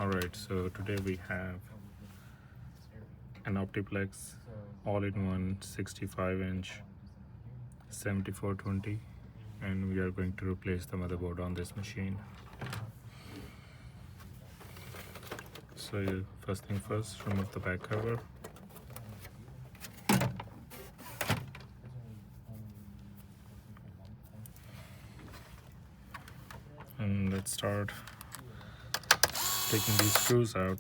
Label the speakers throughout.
Speaker 1: Alright, so today we have an Optiplex all-in-one 65-inch 7420, and we are going to replace the motherboard on this machine. So first thing first, remove the back cover. And let's start taking these screws out.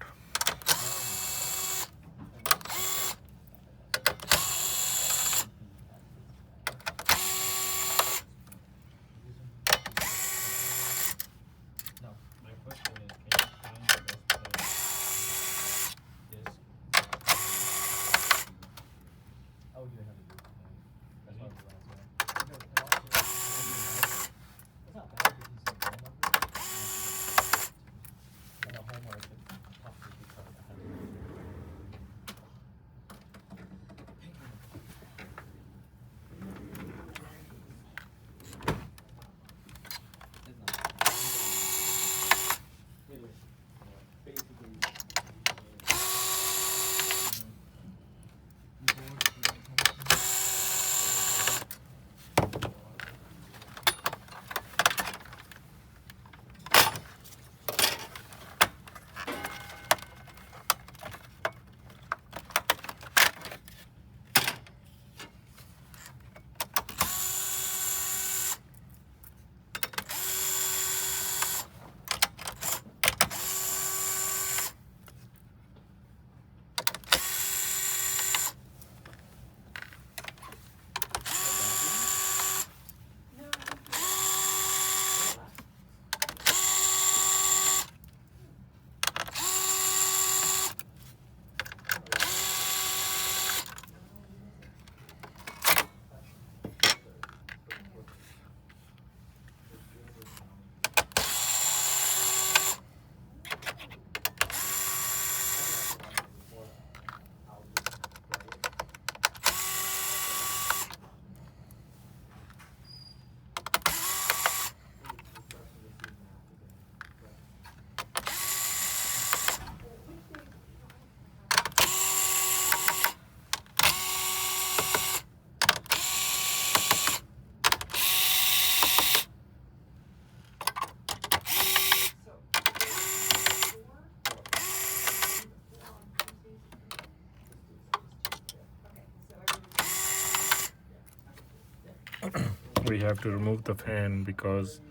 Speaker 1: We have to remove the fan because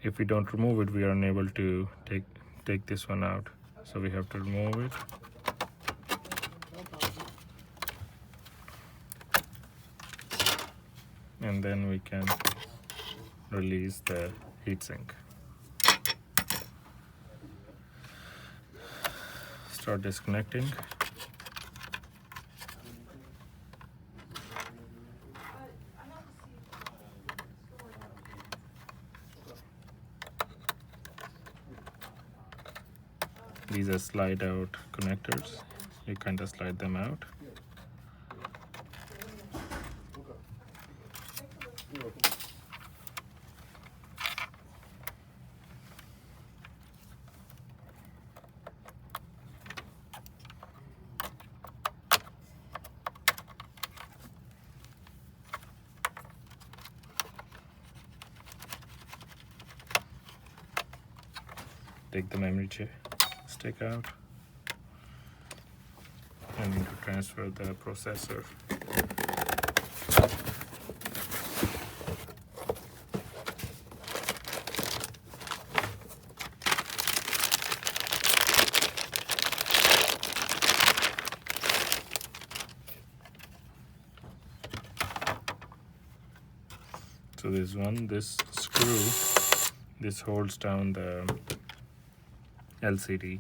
Speaker 1: if we don't remove it, we are unable to take this one out. So we have to remove it. And then we can release the heatsink. Start disconnecting. These are slide out connectors. You kind of slide them out. Take the memory stick out. I need to transfer the processor. So this screw, this holds down the LCD.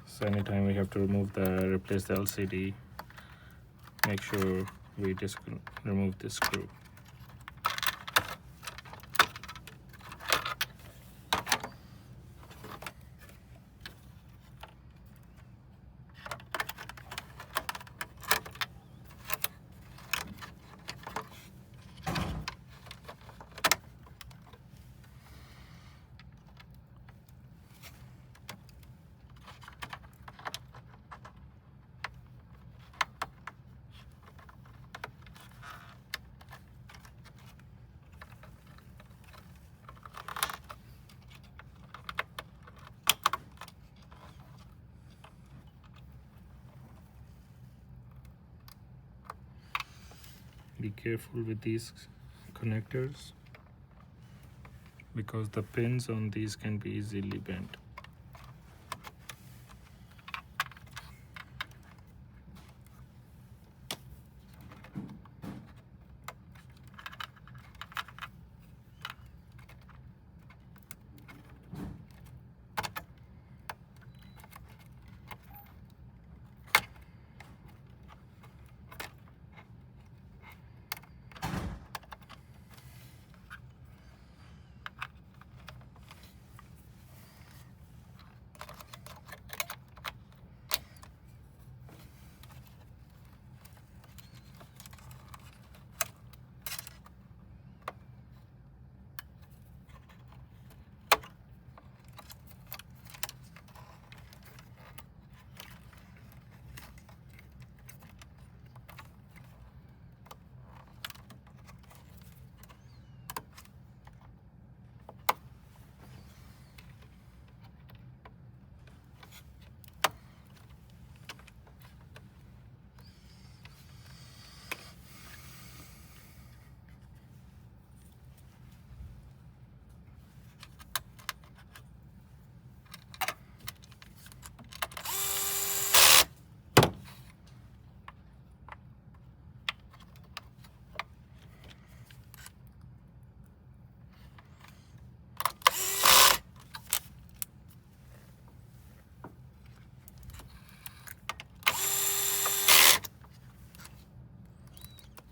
Speaker 1: So anytime we have to replace the LCD, make sure we just remove this screw. Be careful with these connectors because the pins on these can be easily bent.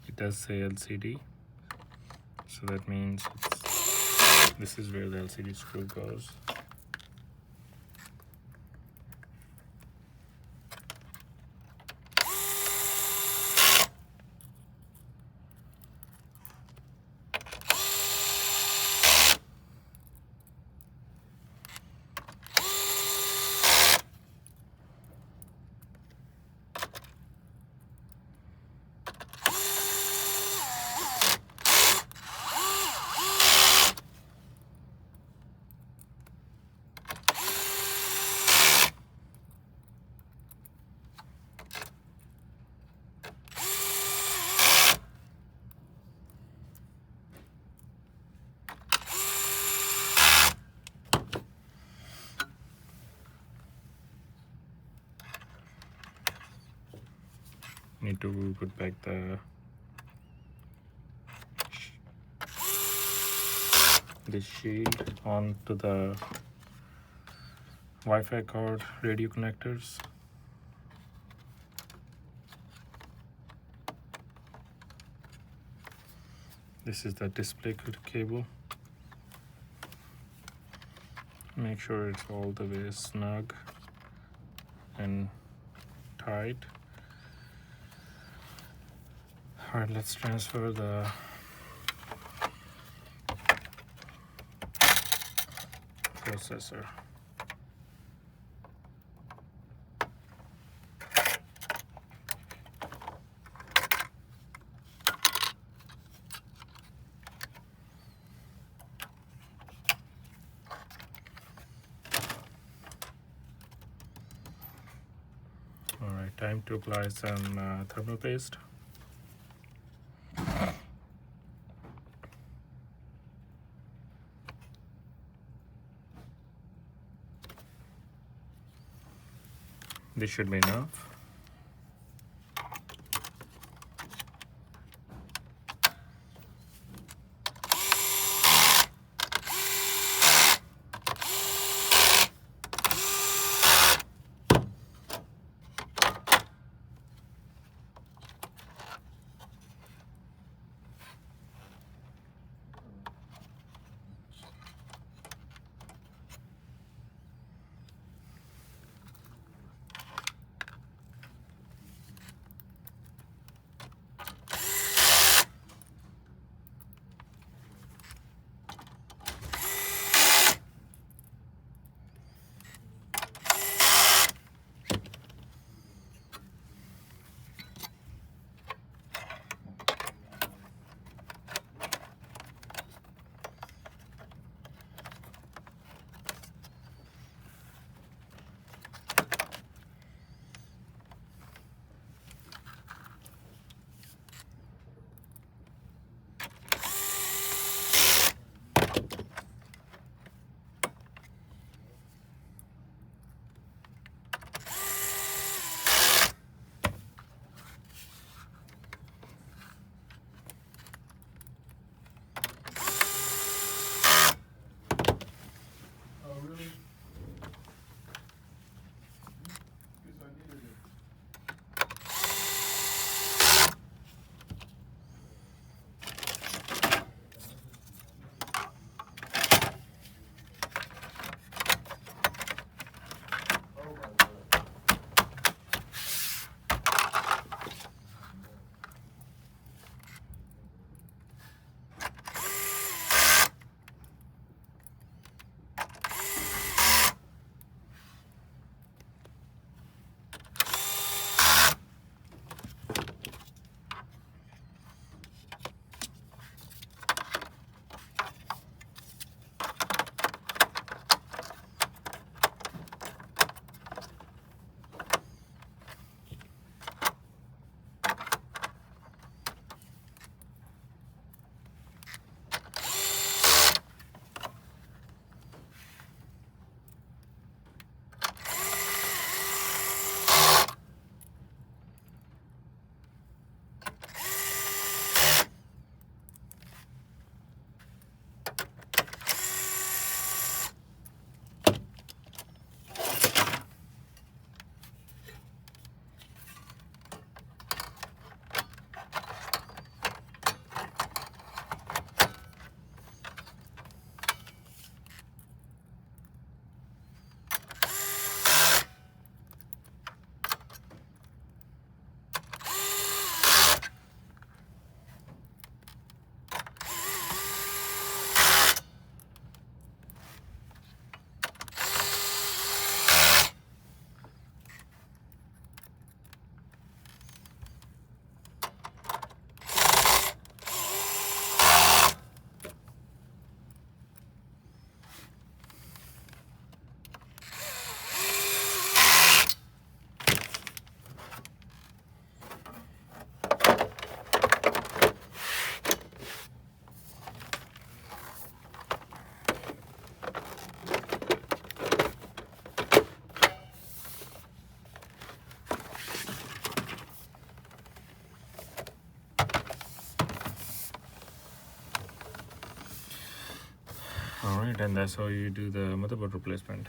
Speaker 1: It does say LCD, so that means this is where the LCD screw goes. Need to put back the shield onto the Wi-Fi cord radio connectors. This is the display cable. Make sure it's all the way snug and tight. Alright, let's transfer the processor. Alright, time to apply some thermal paste. This should be enough. it, and that's how you do the motherboard replacement.